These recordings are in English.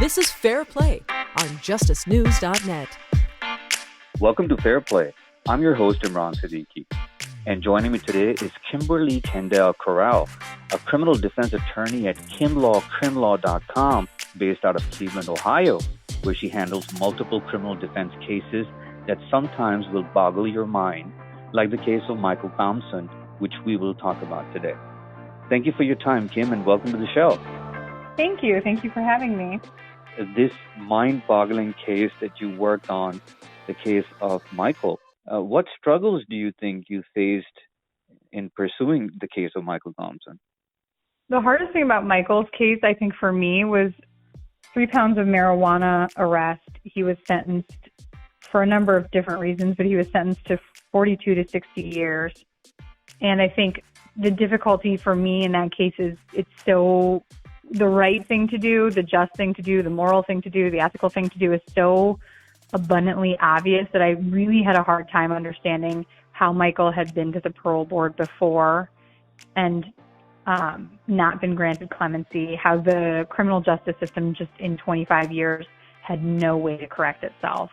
This is FairPlay on justicenews.net. Welcome to FairPlay. I'm your host, Imran Siddiqui. And joining me today is Kimberly Kendall Corral, a criminal defense attorney at kimlaw.com, based out of Cleveland, Ohio, where she handles multiple criminal defense cases that sometimes will boggle your mind, like the case of Michael Thompson, which we will talk about today. Thank you for your time, Kim, and welcome to the show. Thank you. Thank you for having me. This mind-boggling case that you worked on, the case of Michael, what struggles do you think you faced in pursuing the case of Michael Thompson? The hardest thing about Michael's case, I think, for me was 3 pounds of marijuana arrest. He was sentenced for a number of different reasons, but he was sentenced to 42 to 60 years. And I think the difficulty for me in that case is it's so the right thing to do, the just thing to do, the moral thing to do, the ethical thing to do is so abundantly obvious that I really had a hard time understanding how Michael had been to the parole board before and not been granted clemency, how the criminal justice system just in 25 years had no way to correct itself.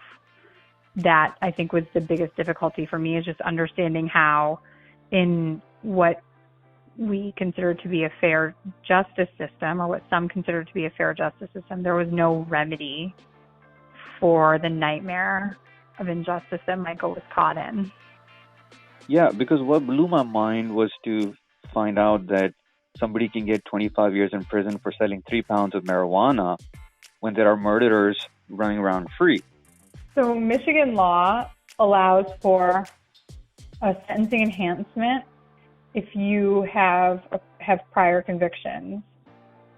That, I think, was the biggest difficulty for me, is just understanding how in what we consider to be a fair justice system, or what some consider to be a fair justice system, there was no remedy for the nightmare of injustice that Michael was caught in. Yeah, because what blew my mind was to find out that somebody can get 25 years in prison for selling 3 pounds of marijuana when there are murderers running around free. So Michigan law allows for a sentencing enhancement if you have prior convictions.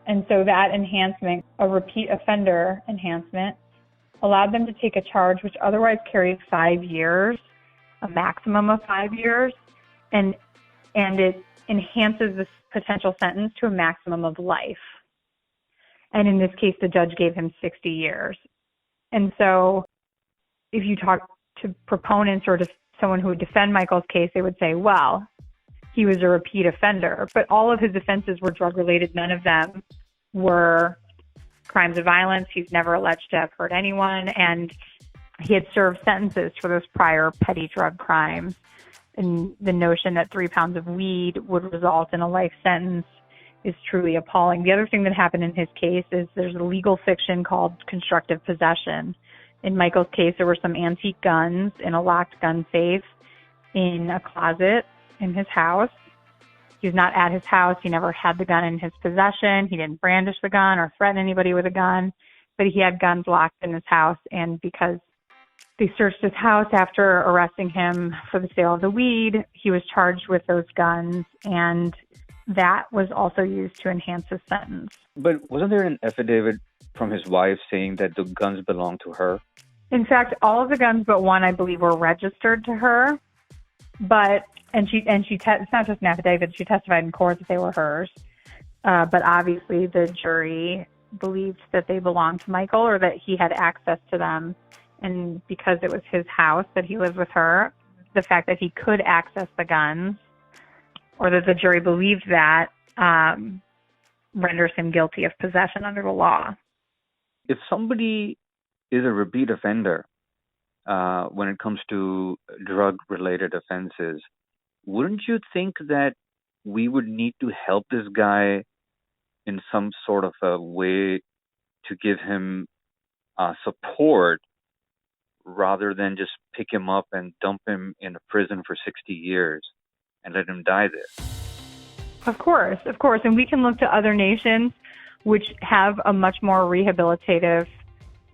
And so that enhancement, a repeat offender enhancement, allowed them to take a charge which otherwise carries 5 years, a maximum of 5 years, and it enhances the potential sentence to a maximum of life. And in this case, the judge gave him 60 years. And so if you talk to proponents or to someone who would defend Michael's case, they would say, well, he was a repeat offender, but all of his offenses were drug-related. None of them were crimes of violence. He's never alleged to have hurt anyone, and he had served sentences for those prior petty drug crimes. And the notion that 3 pounds of weed would result in a life sentence is truly appalling. The other thing that happened in his case is there's a legal fiction called constructive possession. In Michael's case, there were some antique guns in a locked gun safe in a closet in his house. He was not at his house. He never had the gun in his possession. He didn't brandish the gun or threaten anybody with a gun, but he had guns locked in his house. And because they searched his house after arresting him for the sale of the weed, he was charged with those guns, and that was also used to enhance his sentence. But wasn't there an affidavit from his wife saying that the guns belonged to her? In fact, all of the guns but one, I believe, were registered to her. But it's not just an affidavit. She testified in court that they were hers. But obviously, the jury believed that they belonged to Michael, or that he had access to them. And because it was his house that he lived with her, the fact that he could access the guns, or that the jury believed that, renders him guilty of possession under the law. If somebody is a repeat offender, when it comes to drug-related offenses, wouldn't you think that we would need to help this guy in some sort of a way to give him support rather than just pick him up and dump him in a prison for 60 years and let him die there? Of course. And we can look to other nations which have a much more rehabilitative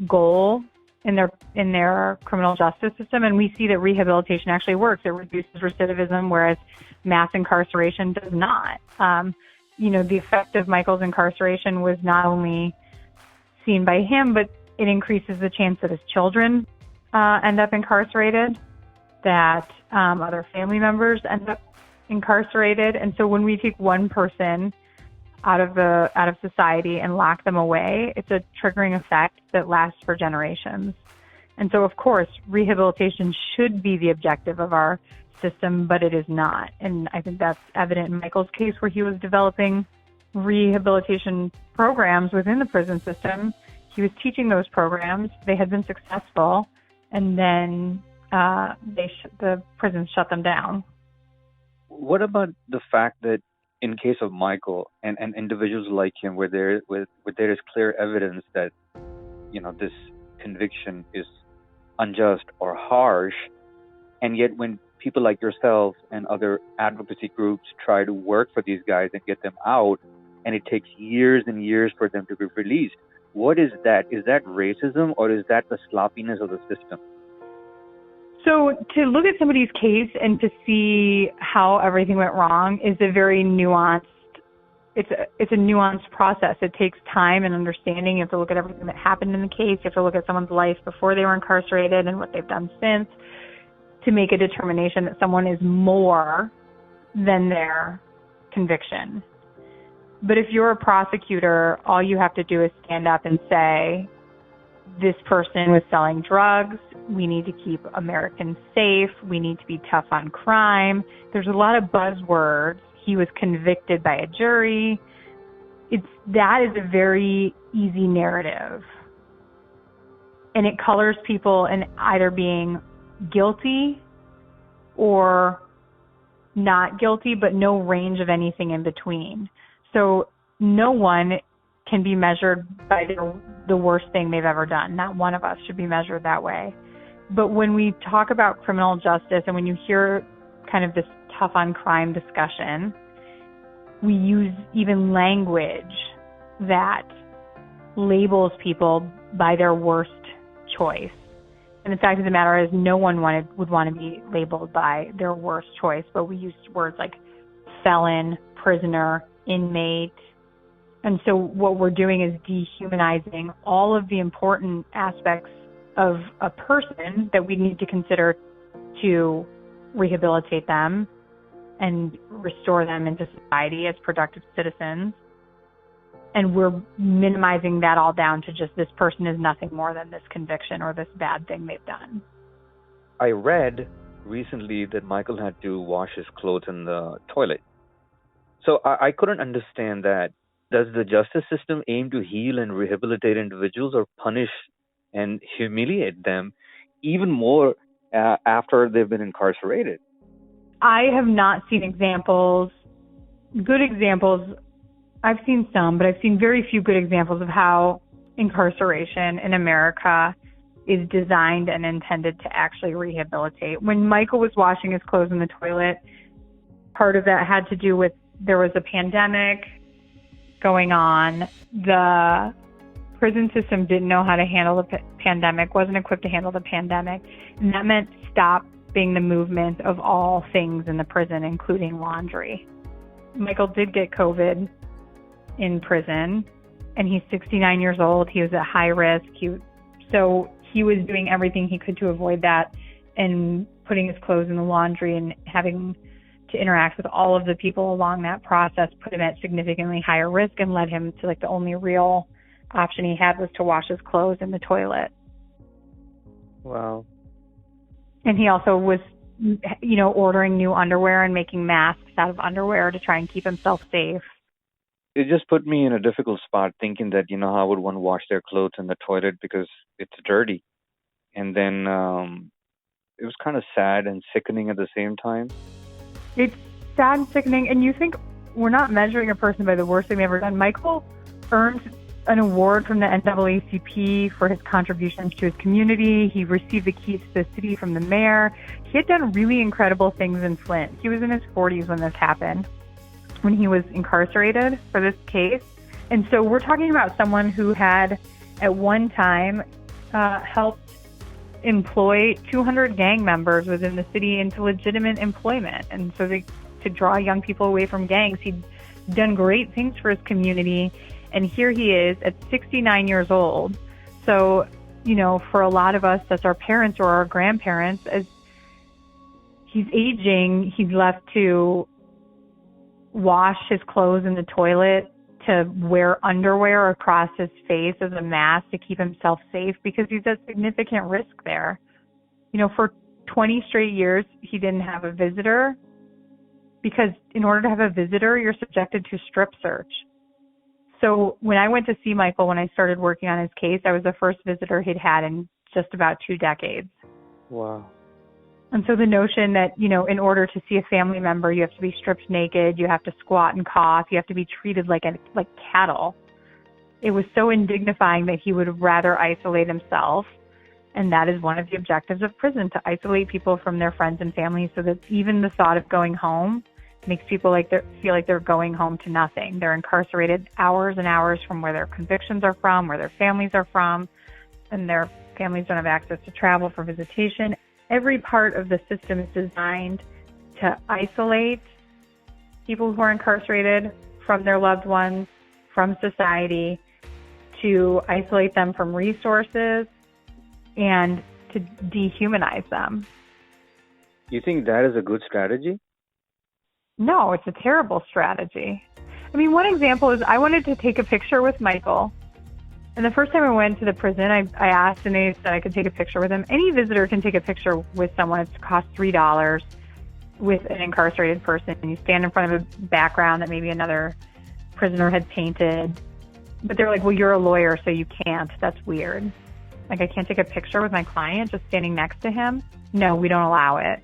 goal in their criminal justice system, and we see that rehabilitation actually works. It reduces recidivism, whereas mass incarceration does not. The effect of Michael's incarceration was not only seen by him, but it increases the chance that his children end up incarcerated, that other family members end up incarcerated. And so when we take one person out of society and lock them away, it's a triggering effect that lasts for generations. And so, of course, rehabilitation should be the objective of our system, but it is not. And I think that's evident in Michael's case, where he was developing rehabilitation programs within the prison system. he was teaching those programs. They had been successful, and then the prison shut them down. What about the fact that in case of Michael and individuals like him, where there is clear evidence that this conviction is unjust or harsh, and yet when people like yourself and other advocacy groups try to work for these guys and get them out, and it takes years and years for them to be released, what is that? Is that racism, or is that the sloppiness of the system? So to look at somebody's case and to see how everything went wrong is a very nuanced, it's a nuanced process. It takes time and understanding. You have to look at everything that happened in the case. You have to look at someone's life before they were incarcerated and what they've done since to make a determination that someone is more than their conviction. But if you're a prosecutor, all you have to do is stand up and say, this person was selling drugs. We need to keep Americans safe. We need to be tough on crime. There's a lot of buzzwords. He was convicted by a jury. That is a very easy narrative. And it colors people in either being guilty or not guilty, but no range of anything in between. So no one can be measured by the worst thing they've ever done. Not one of us should be measured that way. But when we talk about criminal justice and when you hear kind of this tough on crime discussion, we use even language that labels people by their worst choice. And the fact of the matter is no one would want to be labeled by their worst choice, but we use words like felon, prisoner, inmate. And so what we're doing is dehumanizing all of the important aspects of a person that we need to consider to rehabilitate them and restore them into society as productive citizens. And we're minimizing that all down to just this person is nothing more than this conviction or this bad thing they've done. I read recently that Michael had to wash his clothes in the toilet. So I couldn't understand that. Does the justice system aim to heal and rehabilitate individuals or punish and humiliate them even more after they've been incarcerated? I have not seen examples, good examples. I've seen some, but I've seen very few good examples of how incarceration in America is designed and intended to actually rehabilitate. When Michael was washing his clothes in the toilet, part of that had to do with there was a pandemic going on. The prison system didn't know how to handle the pandemic, wasn't equipped to handle the pandemic, and that meant stopping the movement of all things in the prison, including laundry. Michael did get COVID in prison, and he's 69 years old. He was at high risk. So he was doing everything he could to avoid that, and putting his clothes in the laundry and having to interact with all of the people along that process put him at significantly higher risk and led him to the only real option he had was to wash his clothes in the toilet. Wow. And he also was, ordering new underwear and making masks out of underwear to try and keep himself safe. It just put me in a difficult spot thinking that, how would one wash their clothes in the toilet because it's dirty. And then it was kind of sad and sickening at the same time. It's sad and sickening, and you think we're not measuring a person by the worst thing they've ever done. Michael earned an award from the NAACP for his contributions to his community. He received the keys to the city from the mayor. He had done really incredible things in Flint. He was in his 40s when this happened, when he was incarcerated for this case. And so we're talking about someone who had, at one time, helped employ 200 gang members within the city into legitimate employment. And so to draw young people away from gangs, he'd done great things for his community. And here he is at 69 years old. So, for a lot of us, that's our parents or our grandparents, as he's aging, he's left to wash his clothes in the toilet, to wear underwear across his face as a mask to keep himself safe because he's at significant risk there. For 20 straight years, he didn't have a visitor because in order to have a visitor, you're subjected to strip search. So when I went to see Michael, when I started working on his case, I was the first visitor he'd had in just about 2 decades. Wow. And so the notion that, in order to see a family member, you have to be stripped naked, you have to squat and cough, you have to be treated like cattle. It was so indignifying that he would rather isolate himself. And that is one of the objectives of prison, to isolate people from their friends and family so that even the thought of going home makes people feel like they're going home to nothing. They're incarcerated hours and hours from where their convictions are from, where their families are from, and their families don't have access to travel for visitation. Every part of the system is designed to isolate people who are incarcerated from their loved ones, from society, to isolate them from resources, and to dehumanize them. You think that is a good strategy? No, it's a terrible strategy. I mean, one example is I wanted to take a picture with Michael. And the first time I went to the prison, I asked, and they said I could take a picture with him. Any visitor can take a picture with someone. It costs $3 with an incarcerated person. And you stand in front of a background that maybe another prisoner had painted. But they're like, well, you're a lawyer, so you can't. That's weird. Like, I can't take a picture with my client just standing next to him? No, we don't allow it.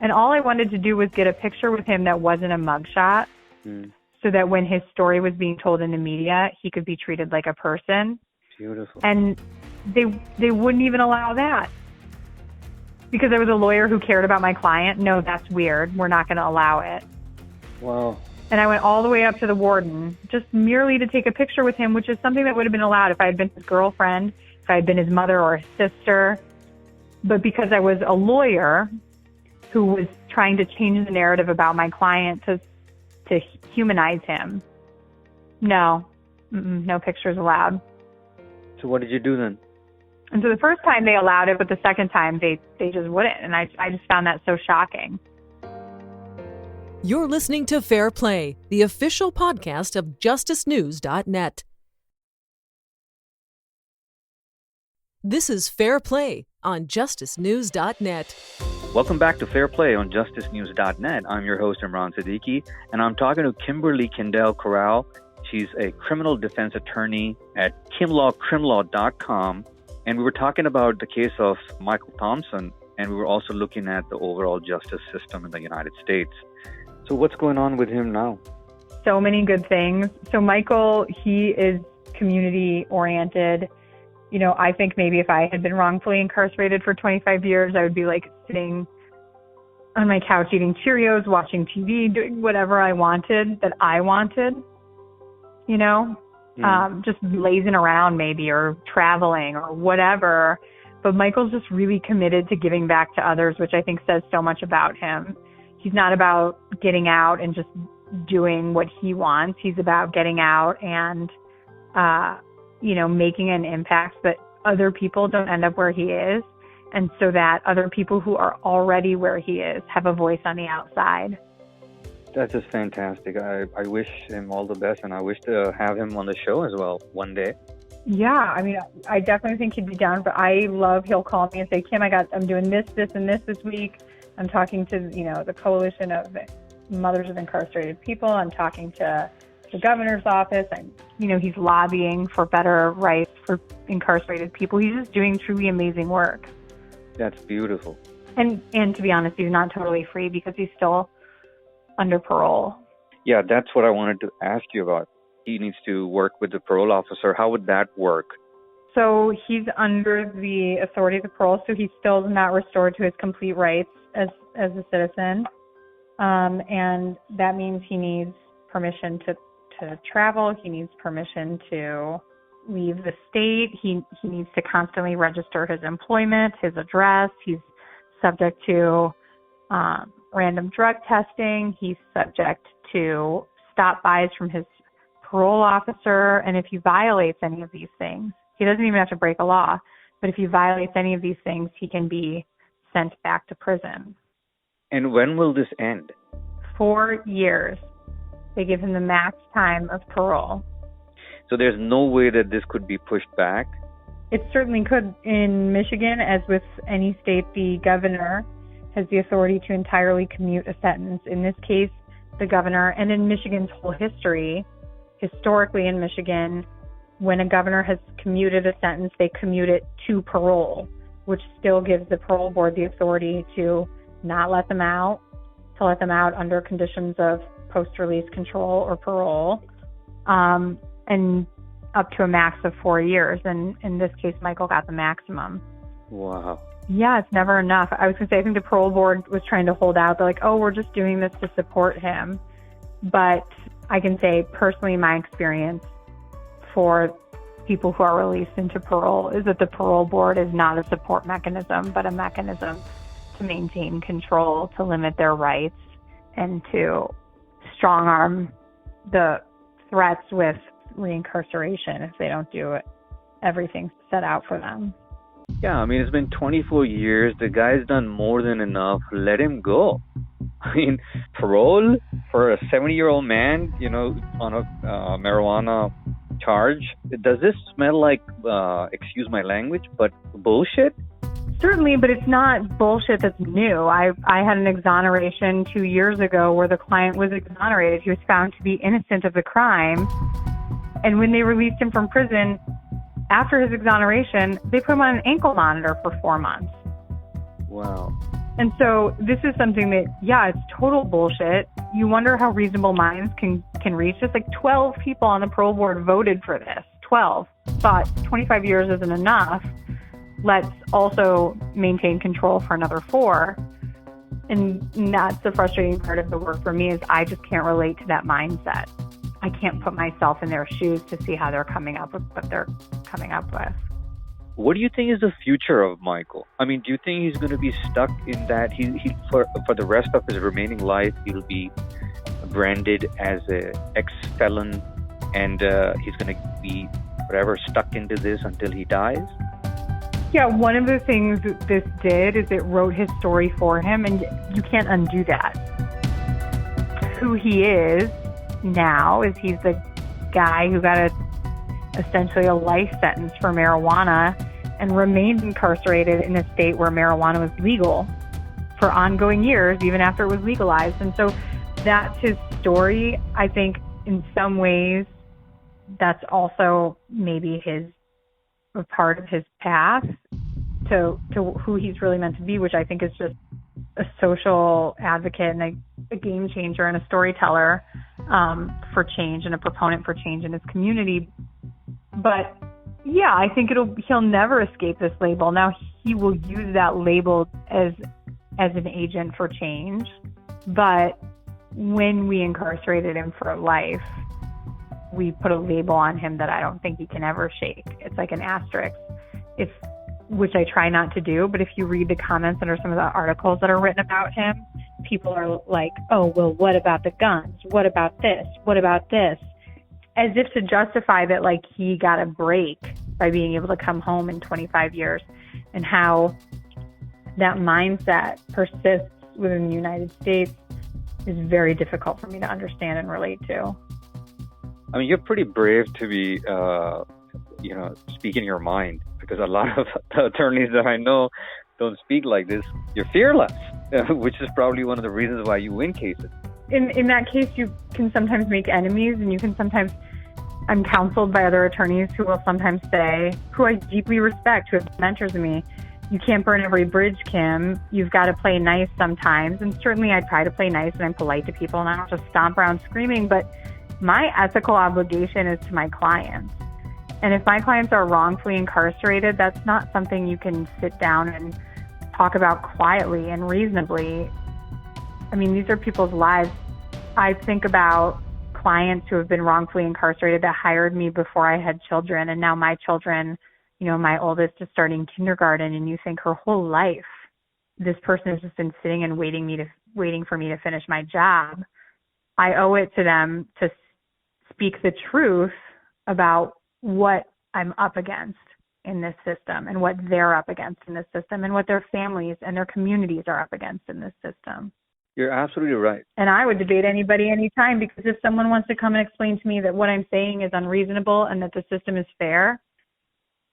And all I wanted to do was get a picture with him that wasn't a mugshot, so that when his story was being told in the media, he could be treated like a person. Beautiful. And they wouldn't even allow that. Because I was a lawyer who cared about my client. No, that's weird. We're not going to allow it. Wow. And I went all the way up to the warden, just merely to take a picture with him, which is something that would have been allowed if I had been his girlfriend, if I had been his mother or his sister. But because I was a lawyer who was trying to change the narrative about my client to humanize him, no pictures allowed. So what did you do then? And so the first time they allowed it, but the second time they just wouldn't. And I just found that so shocking. You're listening to Fair Play, the official podcast of justicenews.net. This is Fair Play on justicenews.net. Welcome back to Fair Play on justicenews.net. I'm your host, Imran Siddiqui, and I'm talking to Kimberly Kendall Corral. She's a criminal defense attorney at kimlawcrimlaw.com. And we were talking about the case of Michael Thompson, and we were also looking at the overall justice system in the United States. So what's going on with him now? So many good things. So Michael, he is community-oriented. I think maybe if I had been wrongfully incarcerated for 25 years, I would be sitting on my couch eating Cheerios, watching TV, doing whatever I wanted, just lazing around maybe, or traveling or whatever. But Michael's just really committed to giving back to others, which I think says so much about him. He's not about getting out and just doing what he wants. He's about getting out and, making an impact that other people don't end up where he is, and so that other people who are already where he is have a voice on the outside. That's just fantastic. I wish him all the best, and I wish to have him on the show as well one day. Yeah, I mean, I definitely think he'd be down, but he'll call me and say, Kim, I'm doing this, and this week. I'm talking to, the Coalition of Mothers of Incarcerated People. I'm talking to the governor's office, and he's lobbying for better rights for incarcerated people. He's just doing truly amazing work. That's beautiful. And to be honest, he's not totally free because he's still under parole. Yeah, that's what I wanted to ask you about. He needs to work with the parole officer. How would that work? So he's under the authority of the parole, so he's still not restored to his complete rights as a citizen. And that means he needs permission to travel. He needs permission to leave the state. He needs to constantly register his employment, his address. He's subject to random drug testing. He's subject to stop-bys from his parole officer. And if he violates any of these things, he doesn't even have to break a law, but if he violates any of these things, he can be sent back to prison. And when will this end? 4 years. They give him the max time of parole. So there's no way that this could be pushed back? It certainly could. In Michigan, as with any state, the governor has the authority to entirely commute a sentence. In this case, the governor, and in Michigan's whole history, historically in Michigan, when a governor has commuted a sentence, they commute it to parole, which still gives the parole board the authority to not let them out, to let them out under conditions of post-release control or parole, and up to a max of 4 years. And in this case, Michael got the maximum. Wow. Yeah, it's never enough. I was going to say, I think the parole board was trying to hold out. They're like, oh, we're just doing this to support him. But I can say personally, my experience for people who are released into parole is that the parole board is not a support mechanism, but a mechanism to maintain control, to limit their rights, and to strong arm the threats with reincarceration if they don't do everything set out for them. Yeah, I mean, it's been 24 years. The guy's done more than enough. Let him go. I mean, parole for a 70-year-old man, on a marijuana charge. Does this smell like, excuse my language, but bullshit? Certainly, but it's not bullshit that's new. I had an exoneration 2 years ago where the client was exonerated. He was found to be innocent of the crime. And when they released him from prison, after his exoneration, they put him on an ankle monitor for 4 months. Wow. And so this is something that, it's total bullshit. You wonder how reasonable minds can reach this. Like 12 people on the parole board voted for this. 12 thought 25 years isn't enough. Let's also maintain control for another 4. And that's the frustrating part of the work for me, is I just can't relate to that mindset. I can't put myself in their shoes to see how they're coming up with what they're coming up with. What do you think is the future of Michael? I mean, do you think he's going to be stuck in that? He for the rest of his remaining life, he'll be branded as an ex-felon, and he's going to be forever stuck into this until he dies? Yeah, one of the things that this did is it wrote his story for him, and you can't undo that. Who he is now is he's the guy who got essentially a life sentence for marijuana and remained incarcerated in a state where marijuana was legal for ongoing years, even after it was legalized. And so that's his story. I think in some ways that's also maybe a part of his path to who he's really meant to be, which I think is just a social advocate and a game changer and a storyteller for change and a proponent for change in his community. But yeah, I think he'll never escape this label. Now he will use that label as an agent for change. But when we incarcerated him for life, we put a label on him that I don't think he can ever shake. It's like an asterisk, which I try not to do. But if you read the comments under some of the articles that are written about him, people are like, oh, well, what about the guns? What about this? What about this? As if to justify that, like, he got a break by being able to come home in 25 years, and how that mindset persists within the United States is very difficult for me to understand and relate to. I mean, you're pretty brave to be, speaking your mind, because a lot of the attorneys that I know don't speak like this. You're fearless, which is probably one of the reasons why you win cases. In that case, you can sometimes make enemies, and you can sometimes, I'm counseled by other attorneys who will sometimes say, who I deeply respect, who have mentors of me, you can't burn every bridge, Kim. You've got to play nice sometimes. And certainly I try to play nice and I'm polite to people and I don't just stomp around screaming, but my ethical obligation is to my clients. And if my clients are wrongfully incarcerated, that's not something you can sit down and talk about quietly and reasonably. I mean, these are people's lives. I think about clients who have been wrongfully incarcerated that hired me before I had children, and now my children, my oldest is starting kindergarten, and you think her whole life this person has just been sitting and waiting for me to finish my job. I owe it to them to speak the truth about what I'm up against in this system, and what they're up against in this system, and what their families and their communities are up against in this system. You're absolutely right. And I would debate anybody anytime, because if someone wants to come and explain to me that what I'm saying is unreasonable and that the system is fair,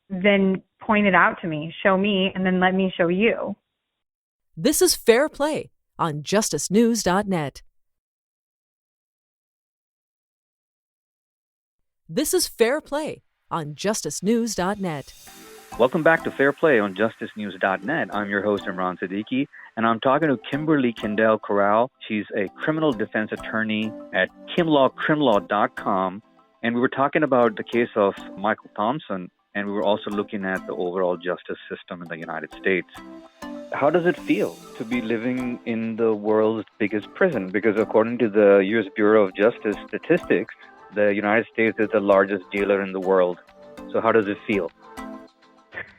then point it out to me, show me, and then let me show you. This is Fair Play on justicenews.net. This is Fair Play on justicenews.net. Welcome back to Fair Play on justicenews.net. I'm your host, Imran Siddiqui, and I'm talking to Kimberly Kendall Corral. She's a criminal defense attorney at kimlawcrimlaw.com, and we were talking about the case of Michael Thompson, and we were also looking at the overall justice system in the United States. How does it feel to be living in the world's biggest prison? Because according to the U.S. Bureau of Justice statistics, the United States is the largest jailer in the world. So how does it feel?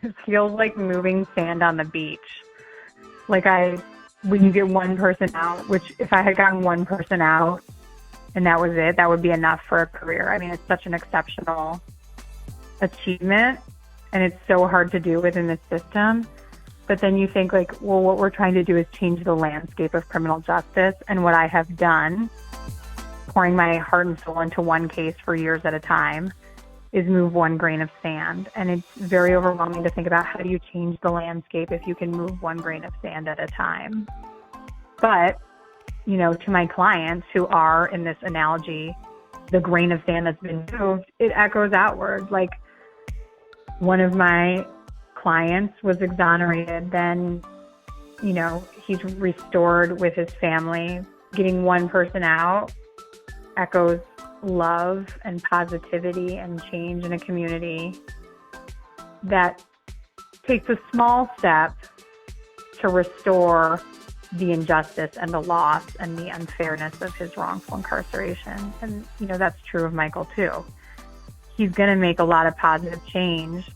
It feels like moving sand on the beach. When you get one person out, which if I had gotten one person out and that was it, that would be enough for a career. I mean, it's such an exceptional achievement, and it's so hard to do within the system. But then you think what we're trying to do is change the landscape of criminal justice. And what I have done, pouring my heart and soul into one case for years at a time, is move one grain of sand. And it's very overwhelming to think about how do you change the landscape if you can move one grain of sand at a time. But, to my clients who are, in this analogy, the grain of sand that's been moved, it echoes outward. Like, one of my clients was exonerated, then, he's restored with his family. Getting one person out echoes love and positivity and change in a community that takes a small step to restore the injustice and the loss and the unfairness of his wrongful incarceration. And, that's true of Michael too. He's going to make a lot of positive change.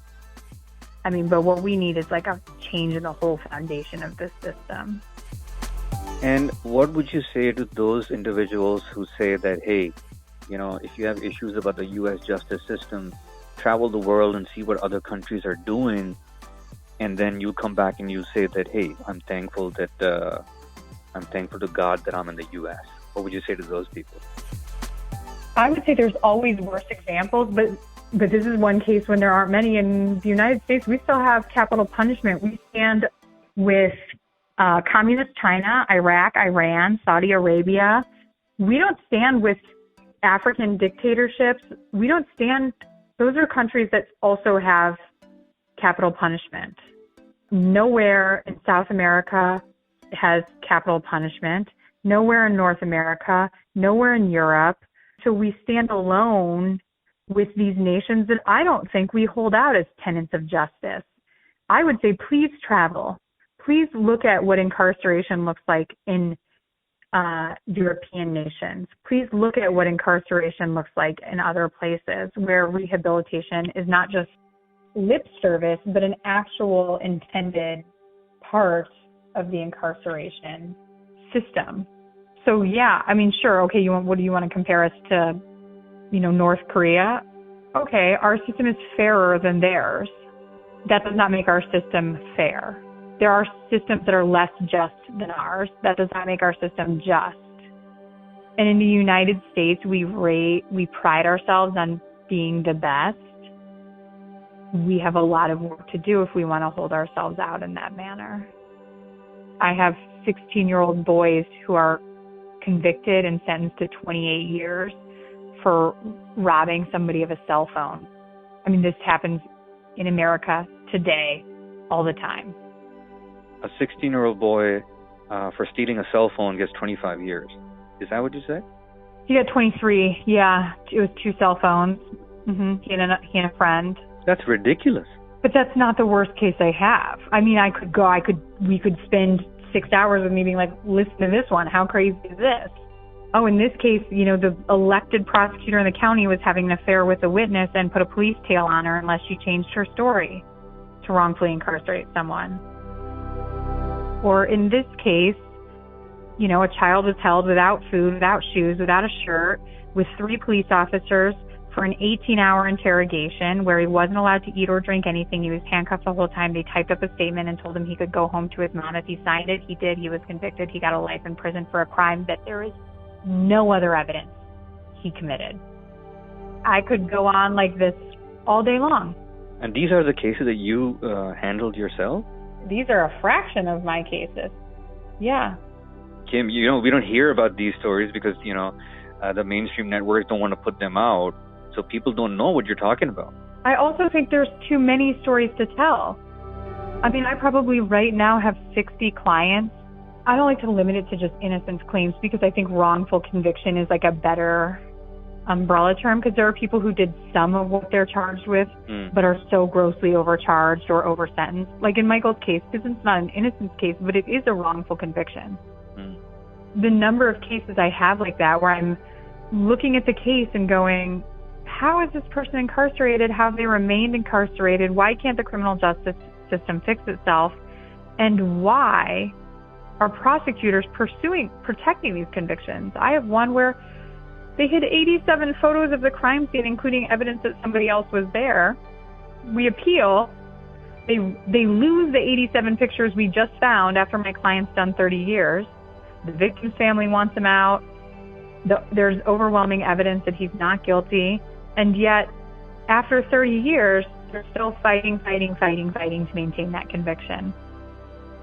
But what we need is a change in the whole foundation of this system. And what would you say to those individuals who say that, hey, if you have issues about the U.S. justice system, travel the world and see what other countries are doing, and then you come back and you say that, hey, I'm thankful to God that I'm in the U.S. What would you say to those people? I would say there's always worse examples, but this is one case when there aren't many. In the United States, we still have capital punishment. We stand with communist China, Iraq, Iran, Saudi Arabia. We don't stand with African dictatorships. Those are countries that also have capital punishment. Nowhere in South America has capital punishment. Nowhere in North America. Nowhere in Europe. So we stand alone with these nations that I don't think we hold out as tenets of justice. I would say, please travel. Please look at what incarceration looks like in European nations. Please look at what incarceration looks like in other places where rehabilitation is not just lip service, but an actual intended part of the incarceration system. So yeah, sure. Okay. What do you want to compare us to, North Korea? Okay. Our system is fairer than theirs. That does not make our system fair. There are systems that are less just than ours. That does not make our system just. And in the United States, we pride ourselves on being the best. We have a lot of work to do if we want to hold ourselves out in that manner. I have 16-year-old boys who are convicted and sentenced to 28 years for robbing somebody of a cell phone. This happens in America today, all the time. A 16-year-old boy for stealing a cell phone gets 25 years. Is that what you said? He got 23. Yeah, it was 2 cell phones. Mm-hmm. He and a friend. That's ridiculous. But that's not the worst case I have. We could spend 6 hours with me being like, listen to this one. How crazy is this? Oh, in this case, the elected prosecutor in the county was having an affair with a witness and put a police tail on her unless she changed her story to wrongfully incarcerate someone. Or in this case, a child was held without food, without shoes, without a shirt, with 3 police officers for an 18-hour interrogation where he wasn't allowed to eat or drink anything. He was handcuffed the whole time. They typed up a statement and told him he could go home to his mom if he signed it. He did. He was convicted. He got a life in prison for a crime that there is no other evidence he committed. I could go on like this all day long. And these are the cases that you handled yourself? These are a fraction of my cases. Yeah. Kim, we don't hear about these stories because, the mainstream networks don't want to put them out. so people don't know what you're talking about. I also think there's too many stories to tell. I mean, I probably right now have 60 clients. I don't like to limit it to just innocence claims because I think wrongful conviction is like a better umbrella term, because there are people who did some of what they're charged with but are so grossly overcharged or oversentenced. Like in Michael's case, because it's not an innocence case, but it is a wrongful conviction. The number of cases I have like that where I'm looking at the case and going, how is this person incarcerated? How have they remained incarcerated? Why can't the criminal justice system fix itself? And why are prosecutors protecting these convictions? I have one where they hid 87 photos of the crime scene, including evidence that somebody else was there. We appeal. They lose the 87 pictures we just found after my client's done 30 years. The victim's family wants him out. There's overwhelming evidence that he's not guilty. And yet, after 30 years, they're still fighting to maintain that conviction.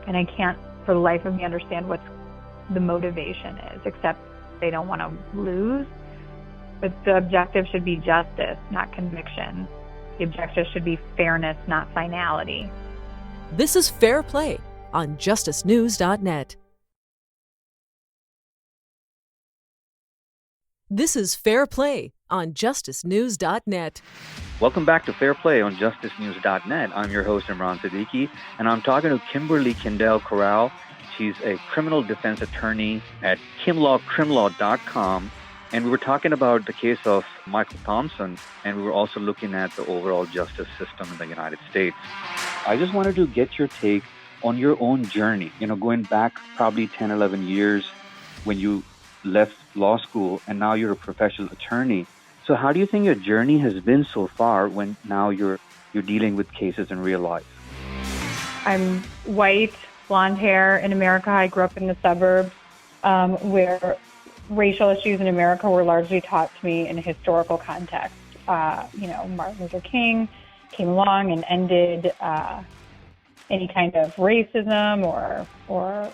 And I can't, for the life of me, understand what the motivation is, except they don't want to lose. But the objective should be justice, not conviction. The objective should be fairness, not finality. This is Fair Play on justicenews.net. This is Fair Play on justicenews.net. Welcome back to Fair Play on justicenews.net. I'm your host, Imran Siddiqui, and I'm talking to Kimberly Kendall Corral. She's a criminal defense attorney at kimlawcrimlaw.com. And we were talking about the case of Michael Thompson, and we were also looking at the overall justice system in the United States. I just wanted to get your take on your own journey, going back probably 10, 11 years when you left law school, and now you're a professional attorney. So how do you think your journey has been so far when now you're dealing with cases in real life? I'm white, blonde hair in America. I grew up in the suburbs where racial issues in America were largely taught to me in a historical context. Martin Luther King came along and ended any kind of racism or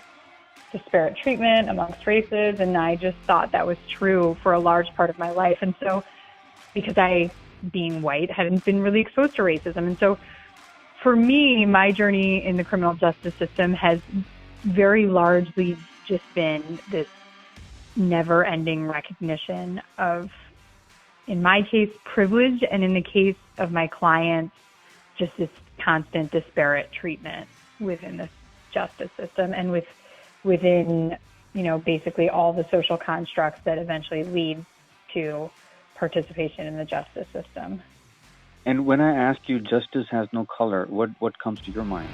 disparate treatment amongst races, and I just thought that was true for a large part of my life. And so, because I, being white, hadn't been really exposed to racism. And so, for me, my journey in the criminal justice system has very largely just been this never-ending recognition of, in my case, privilege, and in the case of my clients, just this constant disparate treatment within the justice system and within, basically all the social constructs that eventually lead to participation in the justice system. And when I ask you, justice has no color, what comes to your mind?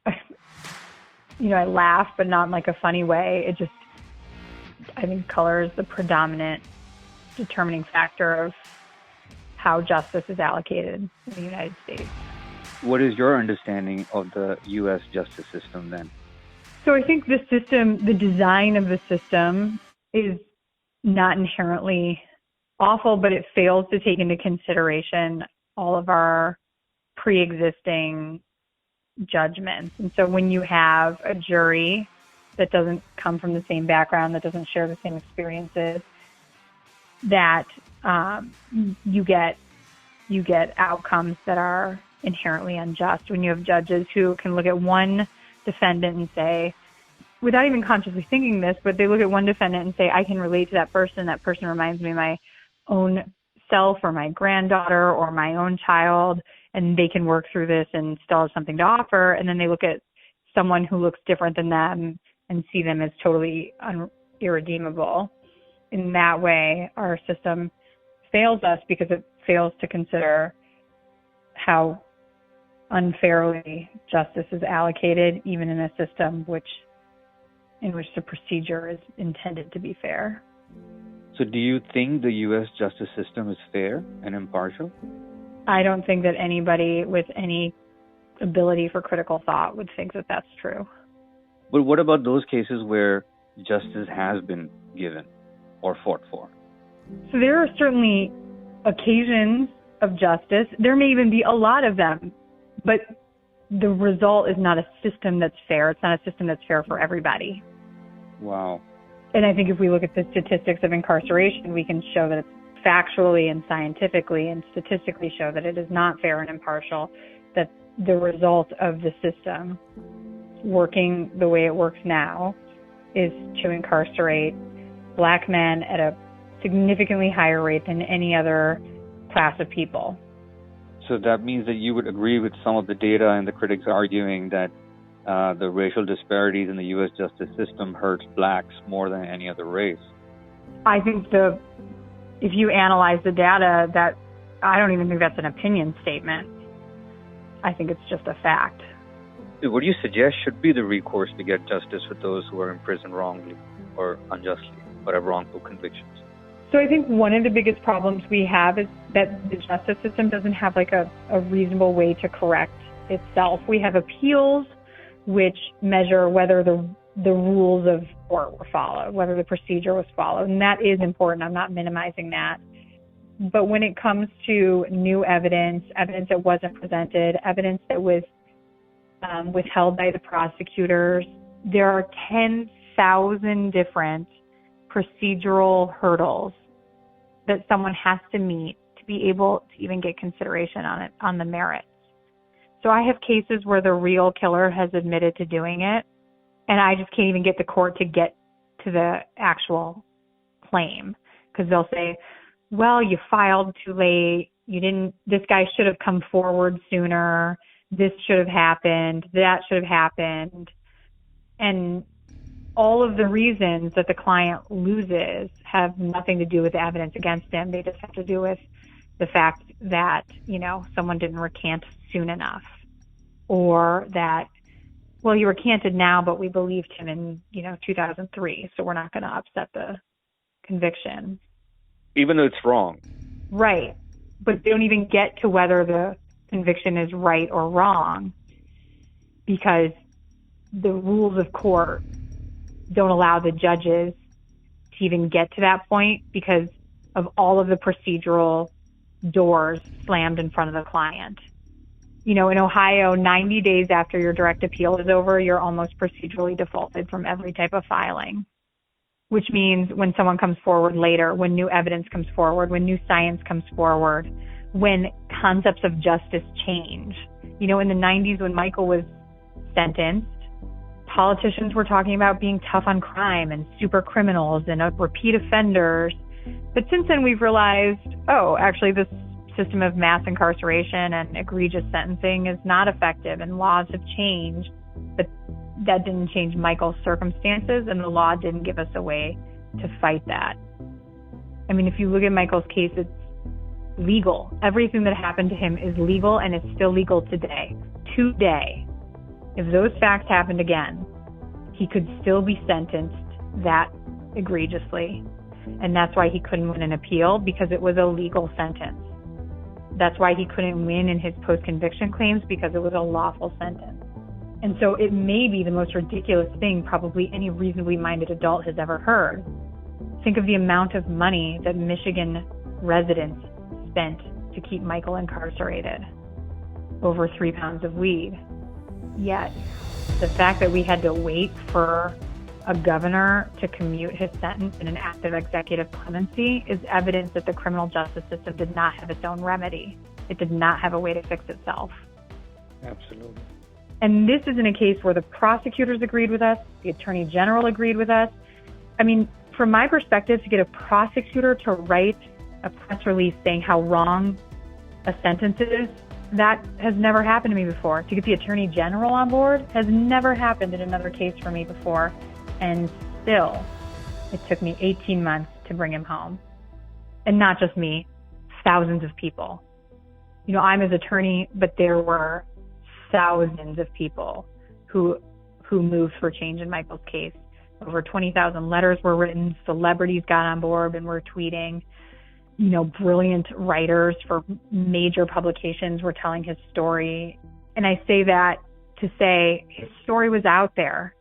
I laugh, but not in like a funny way. I think color is the predominant determining factor of how justice is allocated in the United States. What is your understanding of the U.S. justice system then? So I think the design of the system is not inherently awful, but it fails to take into consideration all of our pre-existing judgments. And so when you have a jury that doesn't come from the same background, that doesn't share the same experiences, that you get outcomes that are inherently unjust. When you have judges who can look at one defendant and say, without even consciously thinking this, but they look at one defendant and say, I can relate to that person reminds me of my own self or my granddaughter or my own child, and they can work through this and still have something to offer. And then they look at someone who looks different than them and see them as totally irredeemable. In that way, our system fails us because it fails to consider how unfairly justice is allocated, even in a system in which the procedure is intended to be fair. So do you think the U.S. justice system is fair and impartial? I don't think that anybody with any ability for critical thought would think that that's true. But what about those cases where justice has been given or fought for? So there are certainly occasions of justice. There may even be a lot of them, but the result is not a system that's fair. It's not a system that's fair for everybody. Wow. And I think if we look at the statistics of incarceration, we can show that it's factually and scientifically and statistically show that it is not fair and impartial, that the result of the system working the way it works now is to incarcerate Black men at a significantly higher rate than any other class of people. So that means that you would agree with some of the data and the critics arguing that the racial disparities in the U.S. justice system hurts Blacks more than any other race. I think if you analyze the data, that I don't even think that's an opinion statement. I think it's just a fact. What do you suggest should be the recourse to get justice for those who are in prison wrongly or unjustly, but have wrongful convictions? So I think one of the biggest problems we have is that the justice system doesn't have like a reasonable way to correct itself. We have appeals which measure whether the rules of court were followed, whether the procedure was followed, and that is important. I'm not minimizing that. But when it comes to new evidence that wasn't presented, evidence that was withheld by the prosecutors, there are 10,000 different procedural hurdles that someone has to meet to be able to even get consideration on the merits. So I have cases where the real killer has admitted to doing it, and I just can't even get the court to get to the actual claim, because they'll say, well, you filed too late, this guy should have come forward sooner, this should have happened, that should have happened. And all of the reasons that the client loses have nothing to do with the evidence against him. They just have to do with the fact that, someone didn't recant soon enough, or that, well, he recanted now, but we believed him in, 2003, so we're not going to upset the conviction. Even though it's wrong. Right. But they don't even get to whether the conviction is right or wrong, because the rules of court don't allow the judges to even get to that point because of all of the procedural doors slammed in front of the client. In Ohio, 90 days after your direct appeal is over, you're almost procedurally defaulted from every type of filing, which means when someone comes forward later, when new evidence comes forward, when new science comes forward, when concepts of justice change. In the 90s when Michael was sentenced, politicians were talking about being tough on crime and super criminals and repeat offenders. But since then we've realized, actually this system of mass incarceration and egregious sentencing is not effective, and laws have changed. But that didn't change Michael's circumstances, and the law didn't give us a way to fight that. I mean, if you look at Michael's case, it's legal. Everything that happened to him is legal, and it's still legal today. Today. If those facts happened again, he could still be sentenced that egregiously. And that's why he couldn't win an appeal, because it was a legal sentence. That's why he couldn't win in his post-conviction claims, because it was a lawful sentence. And so it may be the most ridiculous thing probably any reasonably minded adult has ever heard. Think of the amount of money that Michigan residents spent to keep Michael incarcerated. Over 3 pounds of weed. Yet, the fact that we had to wait for a governor to commute his sentence in an act of executive clemency is evidence that the criminal justice system did not have its own remedy. It did not have a way to fix itself. Absolutely. And this isn't a case where the prosecutors agreed with us, the attorney general agreed with us. I mean, from my perspective, to get a prosecutor to write a press release saying how wrong a sentence is, that has never happened to me before. To get the attorney general on board has never happened in another case for me before. And still, it took me 18 months to bring him home. And not just me, thousands of people. I'm his attorney, but there were thousands of people who moved for change in Michael's case. Over 20,000 letters were written. Celebrities got on board and were tweeting. Brilliant writers for major publications were telling his story. And I say that to say his story was out there.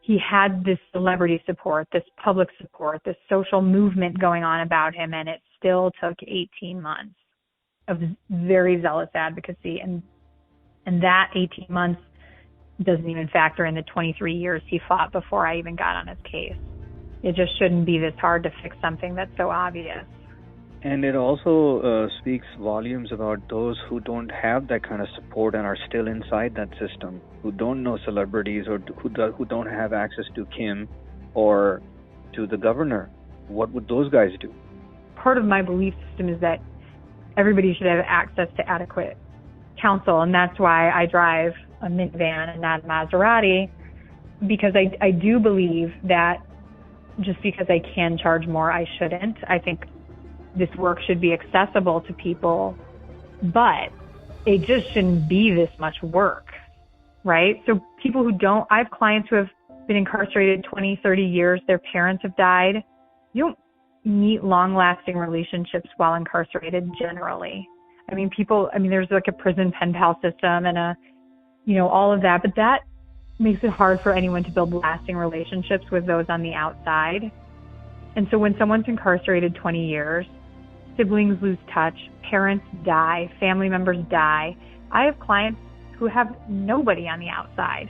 He had this celebrity support, this public support, this social movement going on about him, and it still took 18 months of very zealous advocacy. And that 18 months doesn't even factor in the 23 years he fought before I even got on his case. It just shouldn't be this hard to fix something that's so obvious. And it also speaks volumes about those who don't have that kind of support and are still inside that system, who don't know celebrities or who don't have access to Kim or to the governor. What would those guys do? Part of my belief system is that everybody should have access to adequate counsel, and that's why I drive a minivan and not a Maserati, because I do believe that just because I can charge more, I shouldn't. I think this work should be accessible to people, but it just shouldn't be this much work, right? So people who don't, I have clients who have been incarcerated 20, 30 years, their parents have died. You don't meet long-lasting relationships while incarcerated generally. There's like a prison pen pal system and all of that, but that makes it hard for anyone to build lasting relationships with those on the outside. And so when someone's incarcerated 20 years, siblings lose touch, parents die, family members die. I have clients who have nobody on the outside.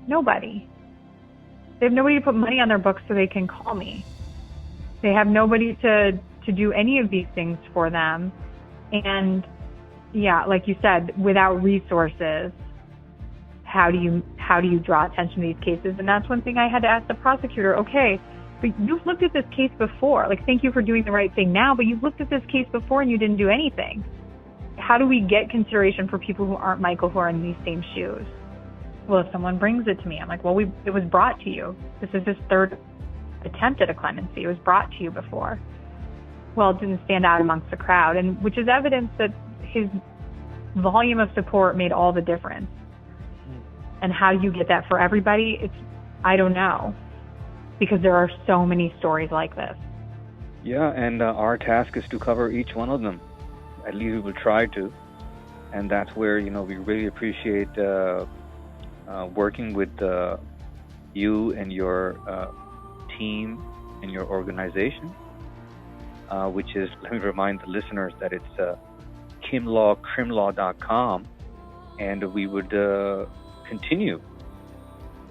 Nobody. They have nobody to put money on their books so they can call me. They have nobody to do any of these things for them. And yeah, like you said, without resources, how do you draw attention to these cases? And that's one thing I had to ask the prosecutor. Okay, but you've looked at this case before. Like, thank you for doing the right thing now, but you've looked at this case before and you didn't do anything. How do we get consideration for people who aren't Michael, who are in these same shoes? Well, if someone brings it to me, I'm like, well, it was brought to you. This is his third attempt at a clemency. It was brought to you before. Well, it didn't stand out amongst the crowd, and which is evidence that his volume of support made all the difference. And how you get that for everybody, I don't know, because there are so many stories like this. Yeah, and our task is to cover each one of them. At least we will try to. And that's where, we really appreciate working with you and your team and your organization, which is, let me remind the listeners that it's kimlawcrimlaw.com, and we would continue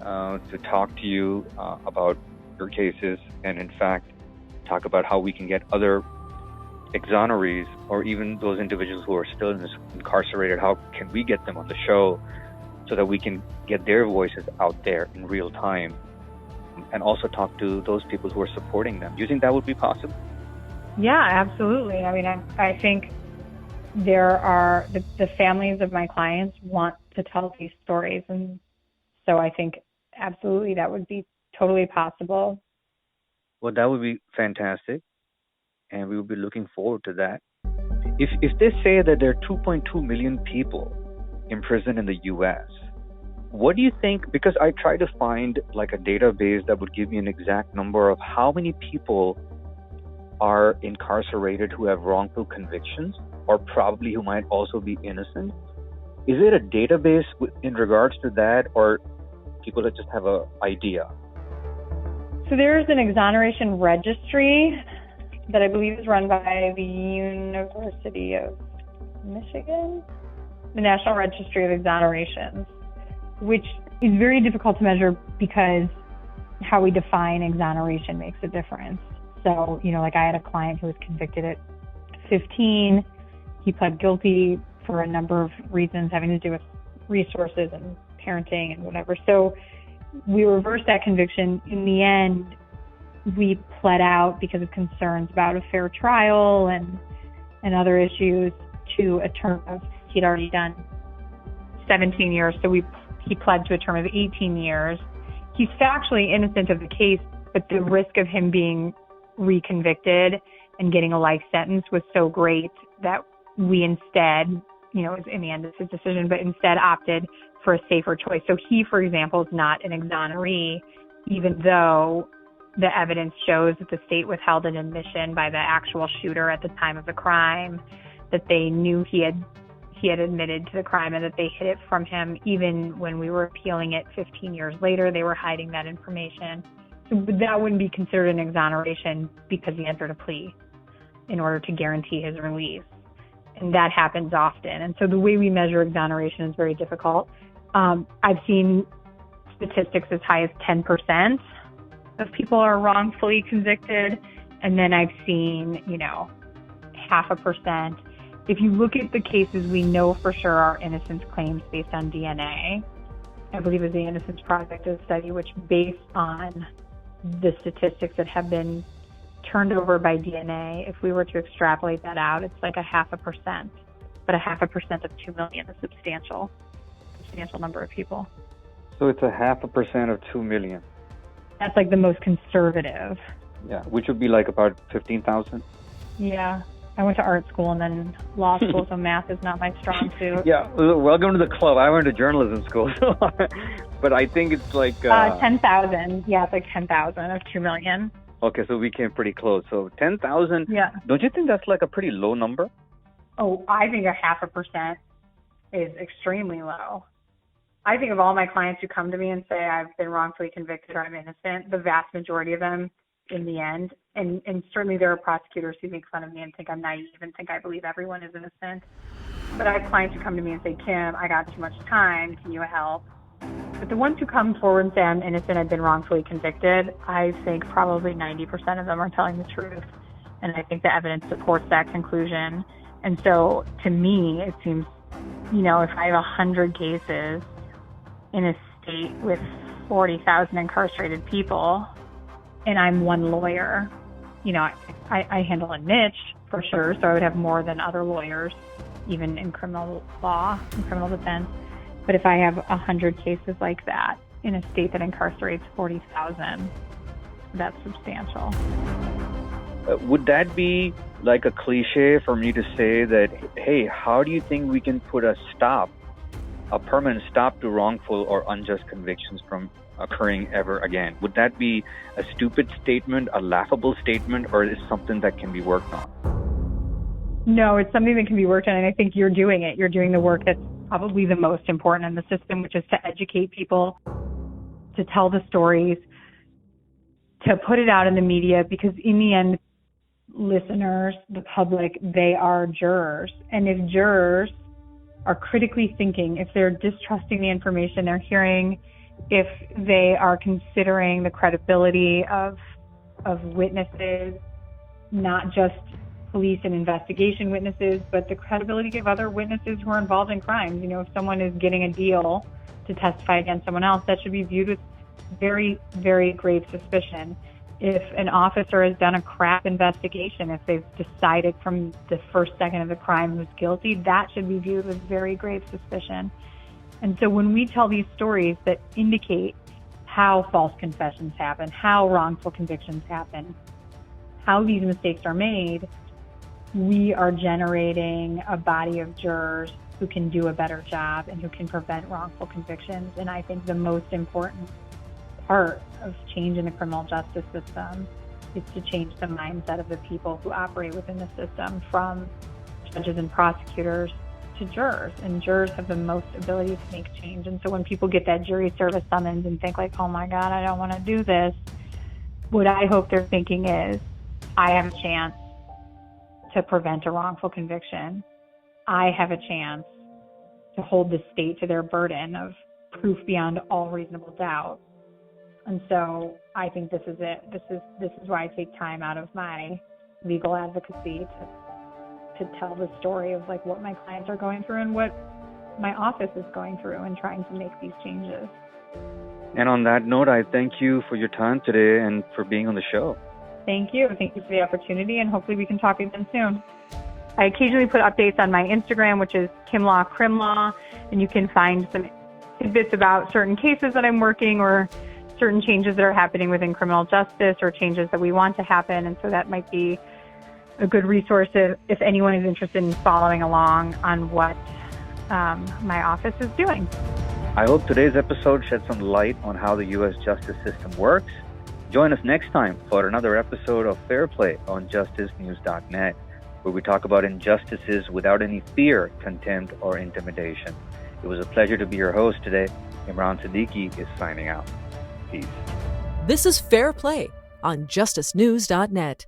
to talk to you about your cases, and in fact talk about how we can get other exonerees or even those individuals who are still incarcerated, how can we get them on the show so that we can get their voices out there in real time, and also talk to those people who are supporting them. Do you think that would be possible? Yeah, absolutely. I think there are the families of my clients want to tell these stories, and so I think absolutely that would be totally possible. Well, that would be fantastic, and we will be looking forward to that. If they say that there are 2.2 million people in prison in the U.S., what do you think? Because I tried to find like a database that would give me an exact number of how many people are incarcerated who have wrongful convictions, or probably who might also be innocent. Is it a database in regards to that, or people that just have an idea? So there's an exoneration registry that I believe is run by the University of Michigan, the National Registry of Exonerations, which is very difficult to measure because how we define exoneration makes a difference. So, like I had a client who was convicted at 15. He pled guilty for a number of reasons having to do with resources and parenting and whatever. So we reversed that conviction. In the end, we pled out because of concerns about a fair trial and other issues to a term of, he'd already done 17 years, so he pled to a term of 18 years. He's factually innocent of the case, but the risk of him being reconvicted and getting a life sentence was so great that we instead, in the end it's his decision, but instead opted for a safer choice. So he, for example, is not an exoneree, even though the evidence shows that the state withheld an admission by the actual shooter at the time of the crime, that they knew he had admitted to the crime and that they hid it from him. Even when we were appealing it 15 years later, they were hiding that information. So that wouldn't be considered an exoneration because he entered a plea in order to guarantee his release. And that happens often. And so the way we measure exoneration is very difficult. I've seen statistics as high as 10% of people are wrongfully convicted. And then I've seen, 0.5%. If you look at the cases we know for sure are innocence claims based on DNA, I believe it was the Innocence Project study, which based on the statistics that have been turned over by DNA, if we were to extrapolate that out, it's like 0.5%. But 0.5% of 2 million is substantial number of people. So it's 0.5% of 2 million. That's like the most conservative. Yeah, which would be like about 15,000. Yeah. I went to art school and then law school, so math is not my strong suit. Yeah, welcome to the club. I went to journalism school, but I think it's like 10,000. Yeah, it's like 10,000 of 2 million. Okay, so we came pretty close. So 10,000. Yeah. Don't you think that's like a pretty low number? Oh, I think 0.5% is extremely low. I think of all my clients who come to me and say I've been wrongfully convicted or I'm innocent, the vast majority of them in the end, and certainly there are prosecutors who make fun of me and think I'm naive and think I believe everyone is innocent. But I have clients who come to me and say, Kim, I got too much time, can you help? But the ones who come forward and say I'm innocent, I've been wrongfully convicted, I think probably 90% of them are telling the truth. And I think the evidence supports that conclusion. And so to me, it seems, if I have 100 cases in a state with 40,000 incarcerated people, and I'm one lawyer, I handle a niche for sure, so I would have more than other lawyers, even in criminal law and criminal defense. But if I have 100 cases like that in a state that incarcerates 40,000, that's substantial. Would that be like a cliche for me to say that, hey, how do you think we can put a permanent stop to wrongful or unjust convictions from occurring ever again? Would that be a stupid statement, a laughable statement, or is it something that can be worked on? No, it's something that can be worked on, and I think you're doing it. You're doing the work that's probably the most important in the system, which is to educate people, to tell the stories, to put it out in the media, because in the end, listeners, the public, they are jurors. And if jurors are critically thinking, if they're distrusting the information they're hearing, if they are considering the credibility of witnesses, not just police and investigation witnesses, but the credibility of other witnesses who are involved in crimes. If someone is getting a deal to testify against someone else, that should be viewed with very, very grave suspicion. If an officer has done a crap investigation, if they've decided from the first second of the crime who's guilty, that should be viewed with very grave suspicion. And so when we tell these stories that indicate how false confessions happen, how wrongful convictions happen, how these mistakes are made, we are generating a body of jurors who can do a better job and who can prevent wrongful convictions. And I think the most important part of change in the criminal justice system is to change the mindset of the people who operate within the system, from judges and prosecutors to jurors. And jurors have the most ability to make change. And so when people get that jury service summons and think like, oh my God, I don't want to do this, what I hope they're thinking is, I have a chance to prevent a wrongful conviction. I have a chance to hold the state to their burden of proof beyond all reasonable doubt. And so I think this is it. This is why I take time out of my legal advocacy to tell the story of like what my clients are going through and what my office is going through and trying to make these changes. And on that note, I thank you for your time today and for being on the show. Thank you. Thank you for the opportunity, and hopefully we can talk again soon. I occasionally put updates on my Instagram, which is KimLaw Crimlaw, and you can find some tidbits about certain cases that I'm working or certain changes that are happening within criminal justice or changes that we want to happen. And so that might be a good resource if anyone is interested in following along on what my office is doing. I hope today's episode shed some light on how the U.S. justice system works. Join us next time for another episode of FairPlay on justicenews.net, where we talk about injustices without any fear, contempt, or intimidation. It was a pleasure to be your host today. Imran Siddiqui is signing out. Peace. This is Fair Play on justicenews.net.